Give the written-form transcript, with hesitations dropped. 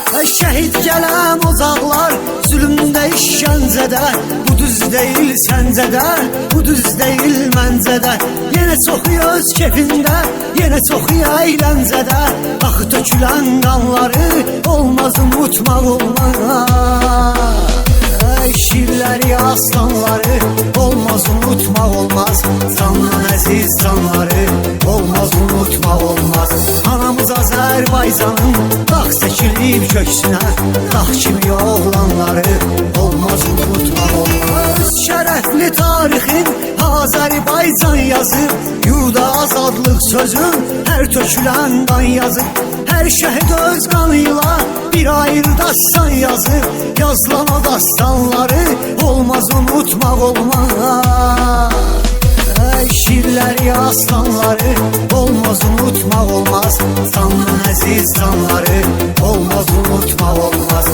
Şəhid gələn ocaqlar zülmdə işgəncədə, bu düz deyil səncədə, bu düz deyil məncədə. Yenə çoxu öz kefində, yenə çoxu əyləncədə. Axı tökülən qanları olmaz unutmaq olmaz. Şirləri, aslanları olmaz unutmaq olmaz. Candan əziz canları olmaz unutmaq olmaz. Anamız Azərbaycanın dağ çəkilib köksünə, dağ kimi oğlanları olmaz unutmaq olmaz. Şərəfli tarixin Azərbaycan yazıb, yurda azadlıq sözün hər tökülən qan yazıb. Hər şəhid öz qanıyla bir ayrı dastan yazıb, yazılan o dastanları olmaz unutmaq olmaz. Şirləri, aslanları olmaz unutmaq olmaz. Candan əziz canları olmaz unutmaq olmaz.